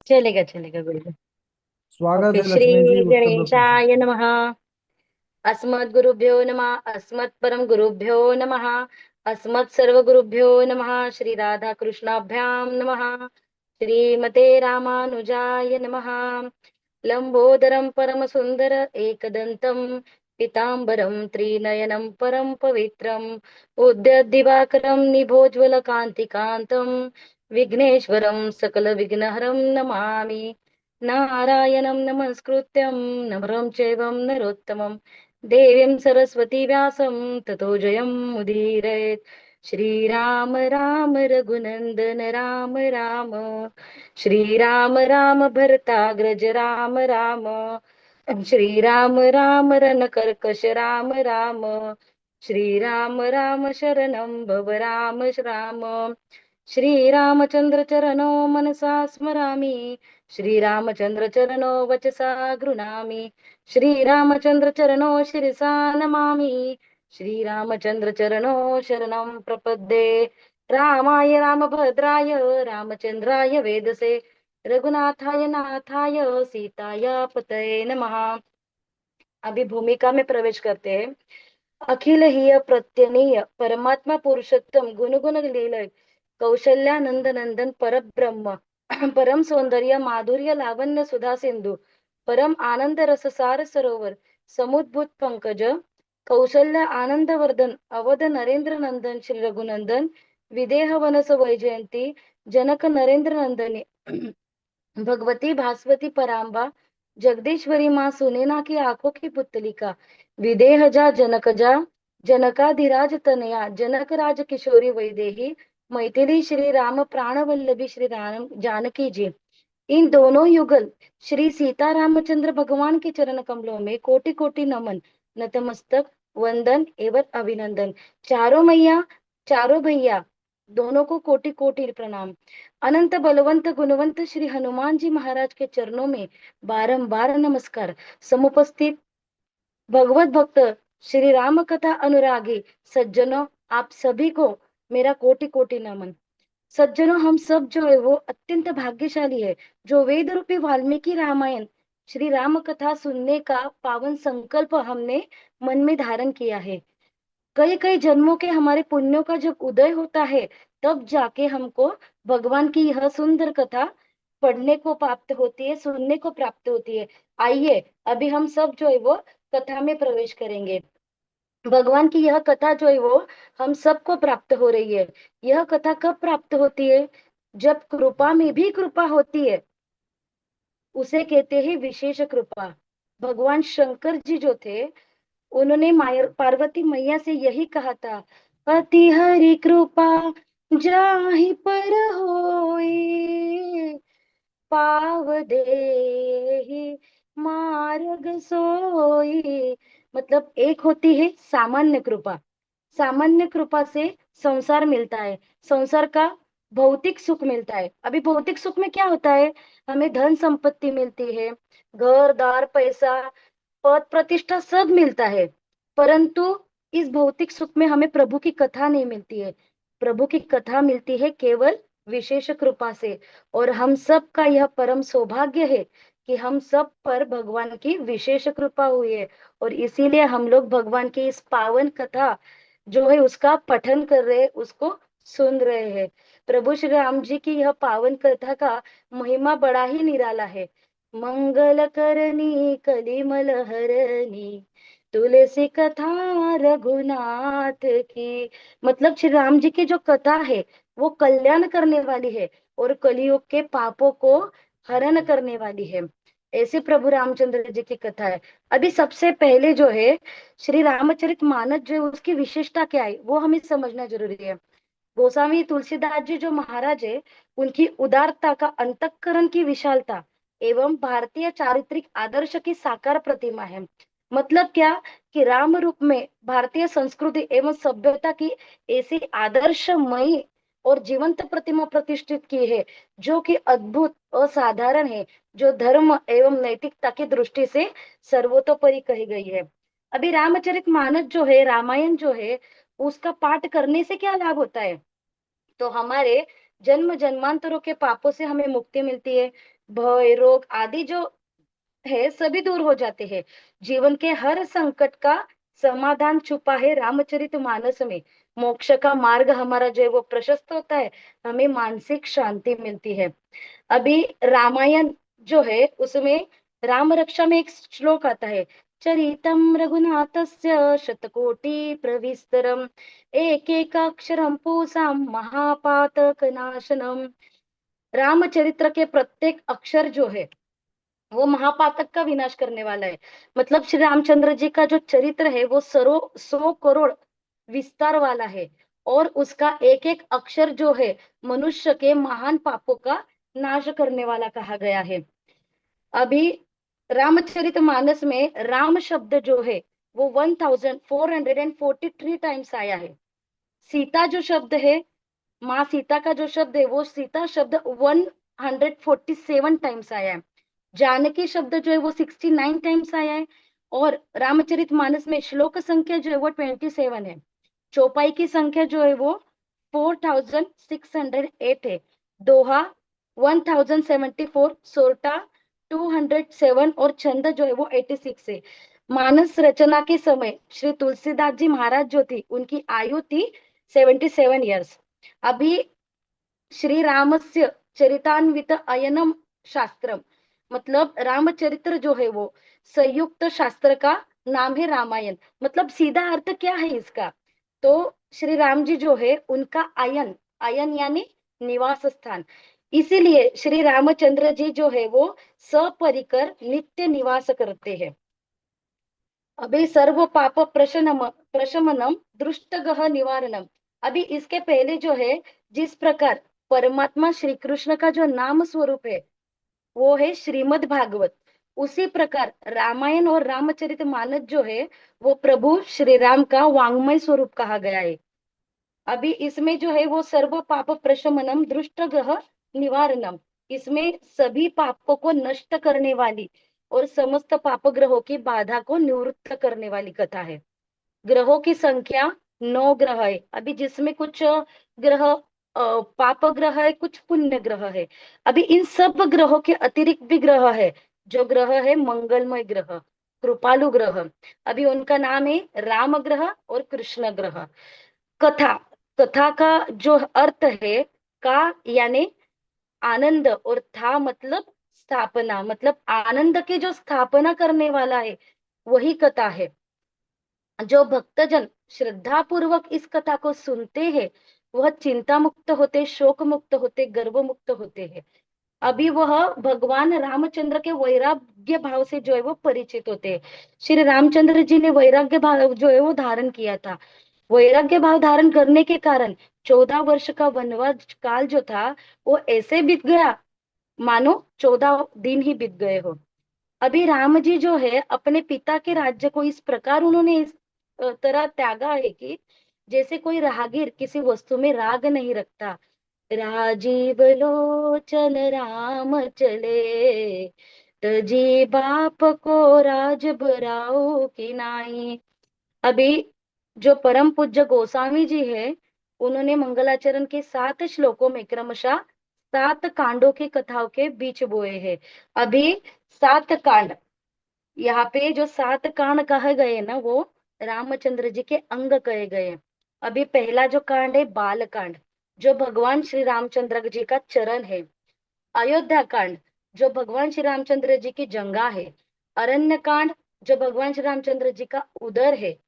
चलेगा चलेगा बिल्कुल। स्वागत ओके, है श्री लक्ष्मी जी, उत्तम प्रश्न। गणेशाय नमः। अस्मद् गुरुभ्यो नमः। अस्मत् परम गुरुभ्यो नमः। अस्मत् सर्व गुरुभ्यो नमः। श्री राधा कृष्णाभ्याम नमः। श्रीमते रामानुजाय नमः। लंबोदरं परम सुंदर एकदंतं पीतांबरं त्रिनयनं परम पवित्रम् उद्यद्दिवाकरं निभोज्वल कांतिकांतं विघ्नेश्वरं सकल विघ्नहरं नमामि। नारायणं नमस्कृत्यं नरं चैव नरोत्तमं देवीं सरस्वती व्यासं ततो जयं मुदीरयेत्। श्रीराम राम रघुनंदन राम राम। श्रीराम राम भरताग्रज राम राम। श्रीराम राम रणकर्कश राम राम। श्रीराम राम शरणं भव राम राम। श्रीरामचंद्र चरणो मनसा स्मरामि। श्रीरामचंद्र चरणो वचसा गृणामि। श्रीरामचंद्र चरणो शिरसा नमामि। श्रीरामचंद्र चरणो शरणं प्रपद्ये। रामाय रामभद्राय रामचंद्राय वेदसे रघुनाथाय नाथाय सीताया पतये नमः। अभी भूमिका में प्रवेश करते हैं। अखिल ही प्रत्यनीय परमात्मा पुरुषोत्तम गुण गुण लीलय कौशल्यानंद नंदन पर ब्रह्म परम सौंदर्य माधुर्य लावण्य सुधा सिंधु परम आनंद रससार सरोवर समुद्भूत पंकज कौशल्य आनंद वर्धन अवध नरेंद्र नंदन श्री रघुनंदन विदेह वनस वैजयंती जनक नरेंद्र नंदनी भगवती भास्वती परांबा जगदीश्वरी माँ सुनैना की आंखों की पुतलिका विदेह जा जनक जा जनकाधिराज तनया जनक राज किशोरी वैदेही मैथिली श्री राम प्राण वल्लभी श्री राम जानकी जी। इन दोनों युगल श्री सीता रामचंद्र भगवान के चरण कमलों में कोटि कोटि नमन नतमस्तक वंदन एवं अभिनंदन। चारों मैया चारों भैया दोनों को कोटि कोटि प्रणाम। अनंत बलवंत गुणवंत श्री हनुमान जी महाराज के चरणों में बारंबार नमस्कार। समुपस्थित भगवत भक्त श्री राम कथा अनुरागी सज्जनों, आप सभी को मेरा कोटि कोटि नमन। सज्जनों, हम सब जो है वो अत्यंत भाग्यशाली है जो वेद रूपी वाल्मीकि रामायण श्री राम कथा सुनने का पावन संकल्प हमने मन में धारण किया है। कई कई जन्मों के हमारे पुण्यों का जब उदय होता है तब जाके हमको भगवान की यह सुंदर कथा पढ़ने को प्राप्त होती है, सुनने को प्राप्त होती है। आइए अभी हम सब जो है वो कथा में प्रवेश करेंगे। भगवान की यह कथा जो है वो हम सबको प्राप्त हो रही है। यह कथा कब प्राप्त होती है? जब कृपा में भी कृपा होती है, उसे कहते हैं विशेष कृपा। भगवान शंकर जी जो थे, उन्होंने पार्वती मैया से यही कहा था, अति हरि कृपा जाहि पर होई पाव देहि मार्ग सोई। मतलब एक होती है सामान्य कृपा। सामान्य कृपा से संसार मिलता है, संसार का भौतिक सुख मिलता है। अभी भौतिक सुख में क्या होता है? हमें धन संपत्ति मिलती है, घर दार पैसा पद प्रतिष्ठा सब मिलता है, परंतु इस भौतिक सुख में हमें प्रभु की कथा नहीं मिलती है। प्रभु की कथा मिलती है केवल विशेष कृपा से। और हम सब का यह परम सौभाग्य है कि हम सब पर भगवान की विशेष कृपा हुई है। और इसीलिए हम लोग भगवान की इस पावन कथा जो है उसका पठन कर रहे हैं, उसको सुन रहे हैं। प्रभु श्री राम जी की यह पावन कथा का महिमा बड़ा ही निराला है। मंगल करनी कलिमल हरनी तुलसी कथा रघुनाथ की। मतलब श्री राम जी की जो कथा है वो कल्याण करने वाली है और कलियुग के पापों को हरण करने वाली है। ऐसे प्रभु रामचंद्र जी की कथा है। अभी सबसे पहले जो है श्री रामचरित मानस जो है उसकी विशेषता क्या है वो हमें समझना जरूरी है। गोस्वामी तुलसीदास जी जो महाराज है, उनकी उदारता का अंतःकरण की विशालता एवं भारतीय चारित्रिक आदर्श की साकार प्रतिमा है। मतलब क्या? कि राम रूप में भारतीय संस्कृति एवं सभ्यता की ऐसी आदर्शमयी और जीवंत प्रतिमा प्रतिष्ठित की है जो कि अद्भुत असाधारण है, जो धर्म एवं नैतिकता की दृष्टि से सर्वतोपरि कही गई है। अभी रामचरित मानस जो है, रामायण जो है, उसका पाठ करने से क्या लाभ होता है? तो हमारे जन्म जन्मांतरों के पापों से हमें मुक्ति मिलती है। भय रोग आदि जो है सभी दूर हो जाते हैं। जीवन के हर संकट का समाधान छुपा है रामचरितमानस में। मोक्ष का मार्ग हमारा जो है वो प्रशस्त होता है, हमें मानसिक शांति मिलती है। अभी रामायण जो है उसमें राम रक्षा में एक श्लोक आता है, चरितम रघुनाथस्य शतकोटि प्रविस्तरम एक पूसाम महापातक नाशनम। रामचरित्र के प्रत्येक अक्षर जो है वो महापातक का विनाश करने वाला है। मतलब श्री रामचंद्र जी का जो चरित्र है वो 100 करोड़ विस्तार वाला है, और उसका एक एक अक्षर जो है मनुष्य के महान पापों का नाश करने वाला कहा गया है। अभी रामचरितमानस में राम शब्द जो है वो 1443 टाइम्स आया है। सीता जो शब्द है, माँ सीता का जो शब्द है वो सीता शब्द 147 टाइम्स आया है। जानकी शब्द जो है वो 69 टाइम्स आया है। और रामचरितमानस में श्लोक संख्या जो है वो 27 है। चौपाई की संख्या जो है वो 4608 है। दोहा 1074, सोरठा 207 और छंद जो है वो 86 है। मानस रचना के समय श्री तुलसीदास जी महाराज जो थी उनकी आयु थी 77 ईयर्स। अभी श्री रामस्य चरितान्वित अयनम शास्त्रम, मतलब रामचरित्र जो है वो संयुक्त शास्त्र का नाम है रामायण। मतलब सीधा अर्थ क्या है इसका, तो श्री राम जी जो है उनका अयन, अयन यानी निवास स्थान, इसीलिए श्री रामचंद्र जी जो है वो सपरिकर नित्य निवास करते हैं। अभी सर्व पाप प्रशमनम दृष्टगह निवारणम। अभी इसके पहले जो है, जिस प्रकार परमात्मा श्री कृष्ण का जो नाम स्वरूप है वो है श्रीमद् भागवत, उसी प्रकार रामायण और रामचरितमानस जो है वो प्रभु श्री राम का वांग्मय स्वरूप कहा गया है। अभी इसमें जो है वो सर्व पाप प्रशमनम दृष्ट ग्रह निवारणम, इसमें सभी पापों को नष्ट करने वाली और समस्त पाप ग्रहों की बाधा को निवृत्त करने वाली कथा है। ग्रहों की संख्या 9 ग्रह है। अभी जिसमें कुछ ग्रह पाप ग्रह है, कुछ पुण्य ग्रह है। अभी इन सब ग्रहों के अतिरिक्त भी ग्रह है, जो ग्रह है मंगलमय ग्रह, कृपालु ग्रह। अभी उनका नाम है राम ग्रह और कृष्ण ग्रह। कथा, कथा का जो अर्थ है, का यानी आनंद, और था मतलब स्थापना, मतलब आनंद की जो स्थापना करने वाला है वही कथा है। जो भक्तजन श्रद्धा पूर्वक इस कथा को सुनते हैं वह चिंता मुक्त होते, शोक मुक्त होते, गर्व मुक्त होते हैं। अभी वह भगवान रामचंद्र के वैराग्य भाव से जो है वो परिचित होते हैं। श्री रामचंद्र जी ने वैराग्य भाव जो है वो धारण किया था। वैराग्य भाव धारण करने के कारण 14 वर्ष का वनवास काल जो था वो ऐसे बीत गया मानो 14 दिन ही बीत गए हो। अभी राम जी जो है अपने पिता के राज्य को इस प्रकार उन्होंने इस तरह त्यागा है कि जैसे कोई राहगीर किसी वस्तु में राग नहीं रखता। राजीव लोचन राम चले, तजी बाप को राज बराओ की नाई। अभी जो परम पूज्य गोस्वामी जी है उन्होंने मंगलाचरण के 7 श्लोकों में क्रमशः 7 कांडों की कथाओं के बीच बोए हैं। अभी 7 कांड, यहाँ पे जो 7 कांड कहे गए ना वो रामचंद्र जी के अंग कहे गए हैं। अभी पहला जो कांड है बाल कांड, जो भगवान श्री रामचंद्र जी का चरण है। अयोध्या कांड, जो भगवान श्री रामचंद्र जी की जंगा है। अरण्य कांड, जो भगवान श्री रामचंद्र जी का उदर है।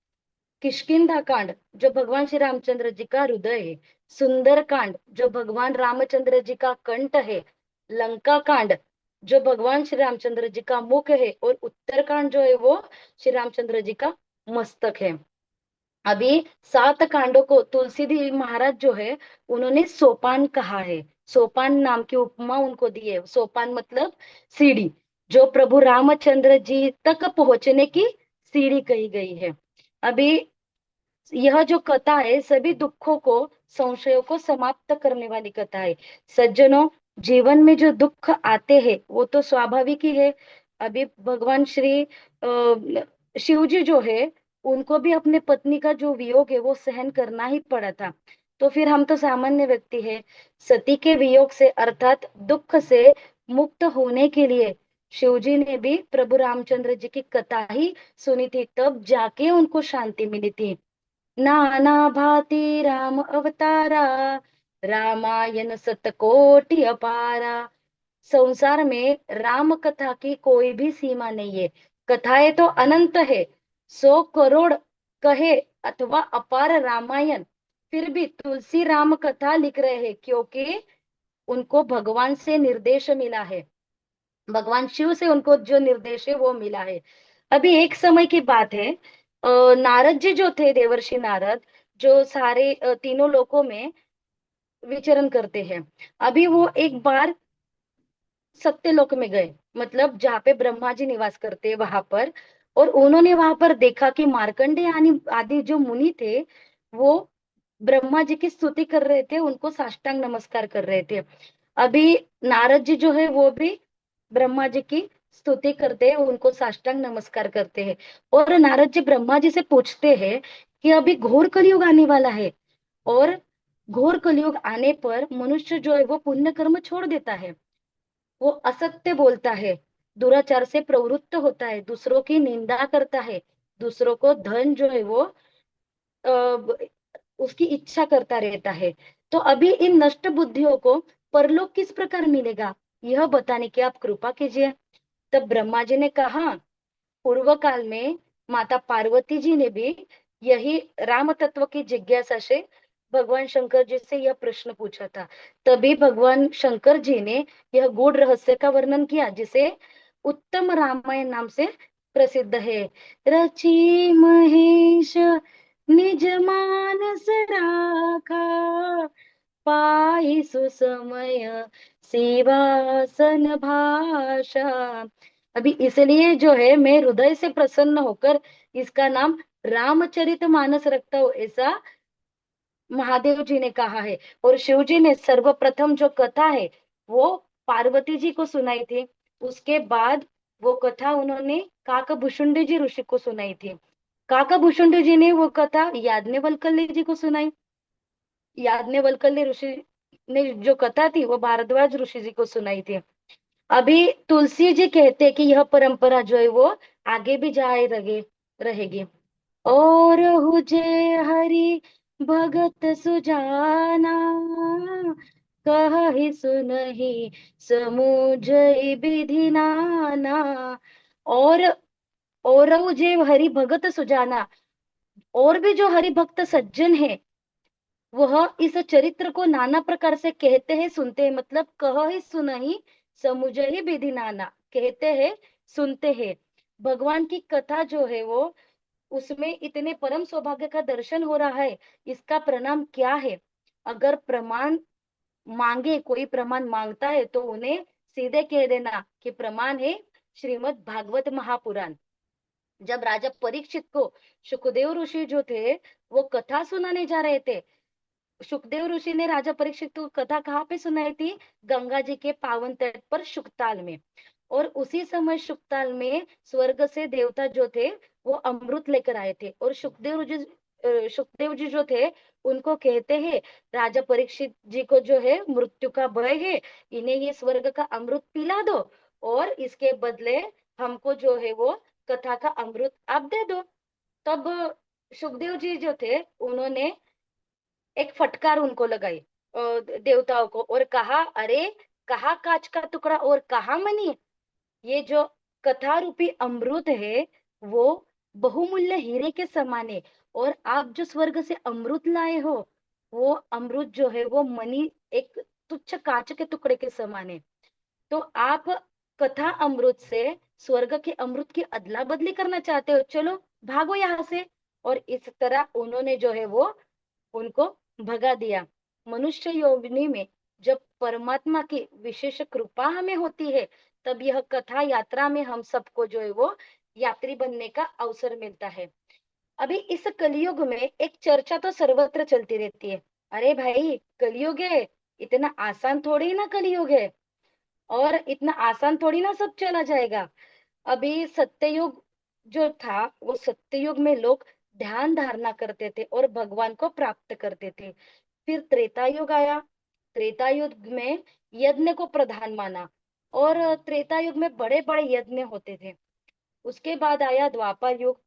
किष्किंधा कांड, जो भगवान श्री रामचंद्र जी का हृदय है। सुंदर कांड, जो भगवान रामचंद्र जी का कंठ है। लंका कांड, जो भगवान श्री रामचंद्र जी का मुख है, और उत्तर कांड जो है वो श्री रामचंद्र जी का मस्तक है। अभी 7 कांडों को तुलसीदास महाराज जो है उन्होंने सोपान कहा है। सोपान नाम की उपमा उनको दी है। सोपान मतलब सीढ़ी, जो प्रभु रामचंद्र जी तक पहुंचने की सीढ़ी कही गई है। अभी यह जो कथा है सभी दुखों को, संशयों को समाप्त करने वाली कथा है। सज्जनों, जीवन में जो दुख आते हैं वो तो स्वाभाविक ही है। अभी भगवान श्री शिव जी जो है उनको भी अपने पत्नी का जो वियोग है वो सहन करना ही पड़ा था। तो फिर हम तो सामान्य व्यक्ति है, सती के वियोग से अर्थात दुख से मुक्त होने के लिए शिव जी ने भी प्रभु रामचंद्र जी की कथा ही सुनी थी, तब जाके उनको शांति मिली थी। नाना भांति राम अवतारा, रामायण सतकोटि अपारा। संसार में राम कथा की कोई भी सीमा नहीं है। कथाएं तो अनंत है, 100 करोड़ कहे अथवा अपार रामायण। फिर भी तुलसी राम कथा लिख रहे हैं, क्योंकि उनको भगवान से निर्देश मिला है। भगवान शिव से उनको जो निर्देश है वो मिला है। अभी एक समय की बात है, नारद जी जो थे, देवर्षि नारद, जो सारे तीनों लोकों में विचरण करते हैं। अभी वो एक बार सत्यलोक में गए, मतलब जहाँ पे ब्रह्मा जी निवास करते हैं वहां पर। और उन्होंने वहां पर देखा कि मार्कंडे यानी आदि जो मुनि थे, वो ब्रह्मा जी की स्तुति कर रहे थे, उनको साष्टांग नमस्कार कर रहे थे। अभी नारद जी जो है वो भी ब्रह्मा जी की स्तुति करते हैं, उनको साष्टांग नमस्कार करते हैं। और नारद जी ब्रह्मा जी से पूछते हैं कि अभी घोर कलयुग आने वाला है, और घोर कलयुग आने पर मनुष्य जो है वो पुण्य कर्म छोड़ देता है, वो असत्य बोलता है, दुराचार से प्रवृत्त होता है, दूसरों की निंदा करता है, दूसरों को धन जो है वो उसकी इच्छा करता रहता है। तो अभी इन नष्ट बुद्धियों को परलोक किस प्रकार मिलेगा, यह बताने की आप कृपा कीजिए। तब ब्रह्मा जी ने कहा, पूर्व काल में माता पार्वती जी ने भी यही राम तत्व की जिज्ञासा से भगवान शंकर जी से यह प्रश्न पूछा था। तभी भगवान शंकर जी ने यह गूढ़ रहस्य का वर्णन किया, जिसे उत्तम रामायण नाम से प्रसिद्ध है। रची महेश निज मानस राखा, पाई सुसमय सेवासन भाषा। अभी इसलिए जो है मैं हृदय से प्रसन्न होकर इसका नाम रामचरितमानस रखता हूँ, ऐसा महादेव जी ने कहा है। और शिव जी ने सर्वप्रथम जो कथा है वो पार्वती जी को सुनाई थी। उसके बाद वो कथा उन्होंने काकभूषुंडी जी ऋषि को सुनाई थी। काकभूषुंडी जी ने वो कथा याज्ञवल्क्य जी को सुनाई। याज्ञवल्क्य ऋषि ने जो कथा थी वो भारद्वाज ऋषि जी को सुनाई थी। अभी तुलसी जी कहते हैं कि यह परंपरा जो है वो आगे भी जाए रहेगी। और हुजे हरि भगत सुजाना, कहि सुनहि समुझइ विधि नाना। और और जे हरि भगत सुजाना, और भी जो हरि भक्त सज्जन है, वह इस चरित्र को नाना प्रकार से कहते हैं, सुनते हैं। मतलब कह ही सुन ही समुझ ही विधि नाना, कहते हैं सुनते हैं। भगवान की कथा जो है वो, उसमें इतने परम सौभाग्य का दर्शन हो रहा है, इसका प्रणाम क्या है। अगर प्रमाण मांगे, कोई प्रमाण मांगता है तो उन्हें सीधे कह देना कि प्रमाण है श्रीमद् भागवत महापुराण। जब राजा परीक्षित को सुखदेव ऋषि जो थे वो कथा सुनाने जा रहे थे, सुखदेव ऋषि ने राजा परीक्षित को कथा कहाँ पे सुनाई थी, गंगा जी के पावन तट पर शुकताल में। और उसी समय शुकताल में स्वर्ग से देवता जो थे वो अमृत लेकर आए थे, और सुखदेव जी जो थे उनको कहते हैं, राजा परीक्षित जी को जो है मृत्यु का भय है, इन्हें ये स्वर्ग का अमृत पिला दो, और इसके बदले हमको जो है वो कथा का अमृत आप दे दो। तब सुखदेव जी जो थे उन्होंने एक फटकार उनको लगाई, देवताओं को, और कहा, अरे कहा कांच का टुकड़ा और कहा मणि, ये जो कथा रूपी अमृत है वो बहुमूल्य हीरे के समान है, और आप जो स्वर्ग से अमृत लाए हो वो अमृत जो है वो मणि, एक तुच्छ कांच के टुकड़े के समान है। तो आप कथा अमृत से स्वर्ग के अमृत की अदला बदली करना चाहते हो, चलो भागो यहाँ से। और इस तरह उन्होंने जो है वो उनको भगा दिया। मनुष्य योनि में जब परमात्मा की विशेष कृपा हमें होती है, तब यह कथा यात्रा में हम सबको जो है वो यात्री बनने का अवसर मिलता है। अभी इस कलयुग में एक चर्चा तो सर्वत्र चलती रहती है, अरे भाई कलयुग है, इतना आसान थोड़ी ना कलयुग है, और इतना आसान थोड़ी ना सब चला जाएगा। अभी सत्ययुग जो था वो सत्ययुग में लोग ध्यान धारणा करते थे और भगवान को प्राप्त करते थे। फिर त्रेता युग आया, त्रेता युग में यज्ञ को प्रधान माना, और त्रेता युग में बड़े बड़े यज्ञ होते थे। उसके बाद आया द्वापर युग,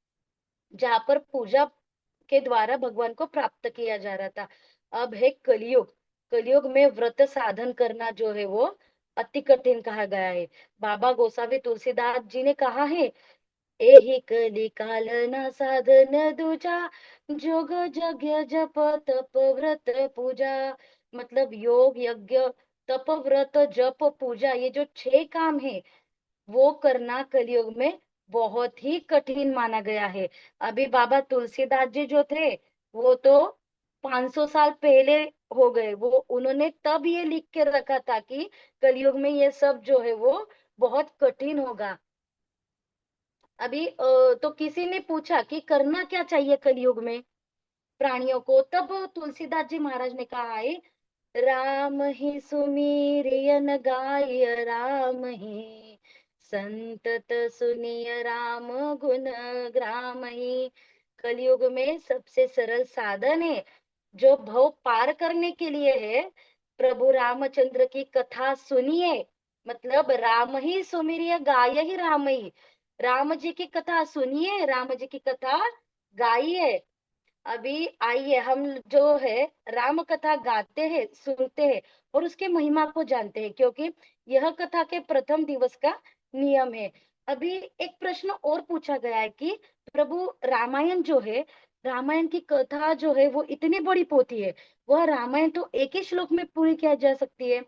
जहाँ पर पूजा के द्वारा भगवान को प्राप्त किया जा रहा था। अब है कलयुग। कलयुग में व्रत साधन करना जो है वो अति कठिन कहा गया है। बाबा गोसावी तुलसीदास जी ने कहा है, एहि कली काल ना साधन दूजा, जोग यज्ञ जप तप व्रत पूजा। मतलब योग यज्ञ तप व्रत जप पूजा, ये जो 6 काम है वो करना कलयुग में बहुत ही कठिन माना गया है। अभी बाबा तुलसीदास जी जो थे वो तो 500 साल पहले हो गए। वो उन्होंने तब ये लिख के रखा था कि कलयुग में ये सब जो है वो बहुत कठिन होगा। अभी तो किसी ने पूछा कि करना क्या चाहिए कलयुग में प्राणियों को, तब तुलसीदास जी महाराज ने कहा है, राम ही सुमीरियन गाय राम ही, संतत सुनिय राम गुण ग्राम ही। कलयुग में सबसे सरल साधन है जो भव पार करने के लिए है, प्रभु रामचंद्र की कथा सुनिए। मतलब राम ही सुमिरिय गाय ही राम ही, राम जी की कथा सुनिए, राम जी की कथा गाइए। अभी आइए हम जो है राम कथा गाते हैं, सुनते हैं और उसके महिमा को जानते हैं, क्योंकि यह कथा के प्रथम दिवस का नियम है। अभी एक प्रश्न और पूछा गया है कि प्रभु रामायण जो है, रामायण की कथा जो है वो इतनी बड़ी पोथी है, वह रामायण तो एक ही श्लोक में पूरी किया जा सकती है।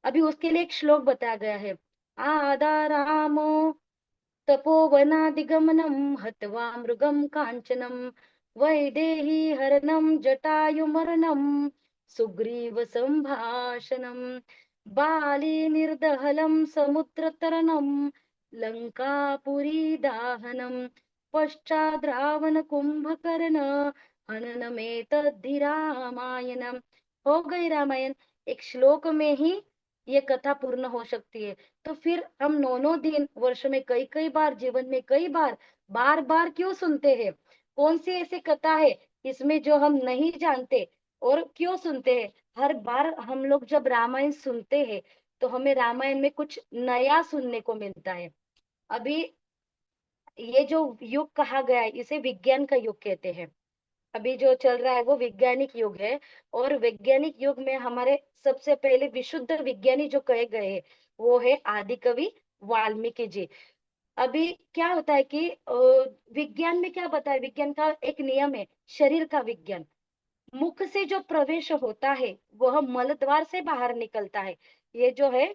अभी उसके लिए एक श्लोक बताया गया है, आदा रामो तपोवनादिगमनं हत्वा मृगं काञ्चनं वैदेही हरणं जटायुमरणं सुग्रीव सम्भाषणं बाली निर्दहलं समुद्रतरणं लङ्कापुरी दाहनं पश्चाद् रावण कुंभकर्ण हननमेतद्धि रामायणम। हो गई रामायण, एक श्लोक में ही ये कथा पूर्ण हो सकती है। तो फिर हम 9 9 दिन वर्ष में कई कई बार, जीवन में कई बार, बार बार क्यों सुनते हैं? कौन सी ऐसी कथा है इसमें जो हम नहीं जानते और क्यों सुनते हैं? हर बार हम लोग जब रामायण सुनते हैं तो हमें रामायण में कुछ नया सुनने को मिलता है। अभी ये जो युग कहा गया है इसे विज्ञान का युग कहते हैं। अभी जो चल रहा है वो वैज्ञानिक युग है। और वैज्ञानिक युग में हमारे सबसे पहले विशुद्ध विज्ञानी जो कहे गए हैं वो है आदि कवि वाल्मीकि जी। अभी क्या होता है कि विज्ञान में क्या बताया, विज्ञान का एक नियम है, शरीर का विज्ञान। मुख से जो प्रवेश होता है वह मलद्वार से बाहर निकलता है, ये जो है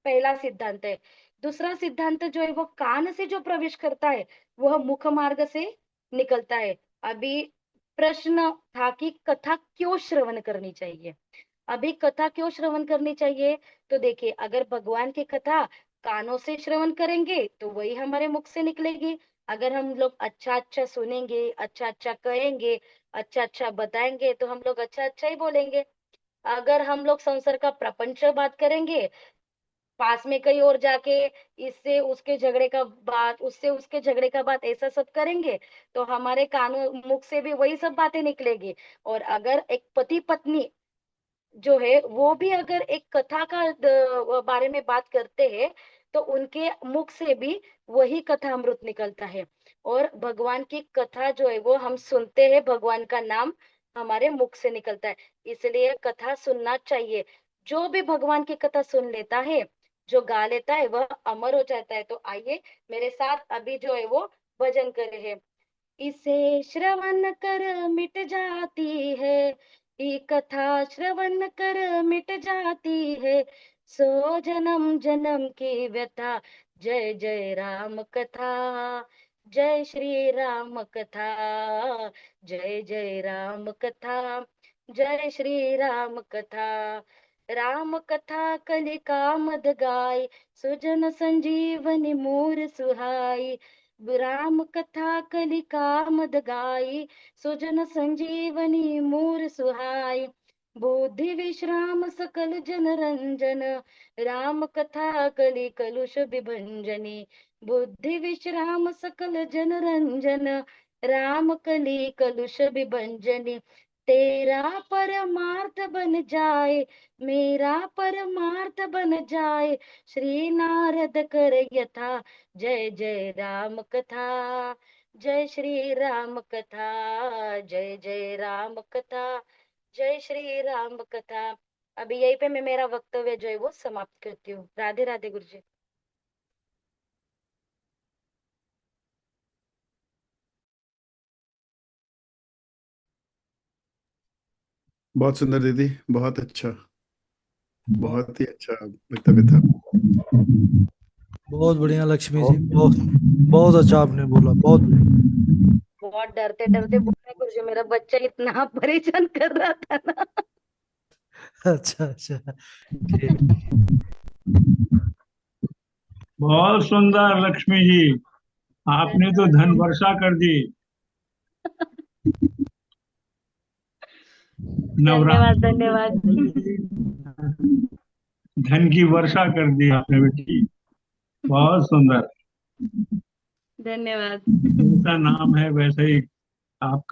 पहला सिद्धांत है। दूसरा सिद्धांत जो है वो कान से जो प्रवेश करता है वह मुख मार्ग से निकलता है। अभी प्रश्न था कि कथा क्यों श्रवण करनी चाहिए। अभी कथा क्यों श्रवण करनी चाहिए, तो देखिए अगर भगवान की कथा कानों से श्रवण करेंगे तो वही हमारे मुख से निकलेगी। अगर हम लोग अच्छा अच्छा सुनेंगे, अच्छा अच्छा कहेंगे, अच्छा अच्छा बताएंगे तो हम लोग अच्छा अच्छा ही बोलेंगे। अगर हम लोग संसार का प्रपंच बात करेंगे, पास में कहीं और जाके इससे उसके झगड़े का बात, उससे उसके झगड़े का बात, ऐसा सब करेंगे तो हमारे कानों मुख से भी वही सब बातें निकलेगी। और अगर एक पति पत्नी जो है वो भी अगर एक कथा का बारे में बात करते हैं तो उनके मुख से भी वही कथा अमृत निकलता है। और भगवान की कथा जो है वो हम सुनते हैं, भगवान का नाम हमारे मुख से निकलता है, इसलिए कथा सुनना चाहिए। जो भी भगवान की कथा सुन लेता है, जो गा लेता है, वह अमर हो जाता है। तो आइए मेरे साथ अभी जो है वो भजन करे हैं। इसे श्रवण कर मिट जाती है, ये कथा श्रवण कर मिट जाती है, सो जन्म जन्म की व्यथा। जय जय राम कथा, जय श्री राम कथा, जय जय राम कथा, जय श्री राम कथा। राम कथा कलिका मद गाय, सुजन संजीवनी मूर सुहाई। राम कथा कलिका मद गाई, सुजन संजीवनी मूर सुहाई। बुद्धि विश्राम सकल जन रंजन, राम कथा कलि कलुष विभंजनी। बुद्धि विश्राम सकल जन रंजन, राम कलि कलुष विभंजनी। तेरा परमार्थ बन जाए, मेरा परमार्थ बन जाए, श्री नारद कर यथा, जय जय राम कथा, जय श्री राम कथा, जय जय राम कथा, जय श्री राम कथा। अभी यहीं पे मैं मेरा वक्तव्य जो है वो समाप्त करती हूँ। राधे राधे गुरु जी। बहुत सुंदर दीदी, बहुत अच्छा, बहुत ही अच्छा वक्तव्य था। बहुत बढ़िया लक्ष्मी जी, बहुत बहुत अच्छा आपने बोला, बहुत बढ़िया। बहुत डरते डरते बोला गुरु जी, मेरा बच्चा इतना परेशान कर रहा था ना। अच्छा अच्छा, ठीक। बहुत सुंदर लक्ष्मी जी, आपने तो धन्यवाद धन गुरु वर्षा कर दी। धन्यवाद नवरात्रि के धन्यवाद। पहले ही धन की वर्षा कर दी आपने बेटी। बहुत सुंदर। धन्यवाद। जैसा नाम है वैसे ही आपका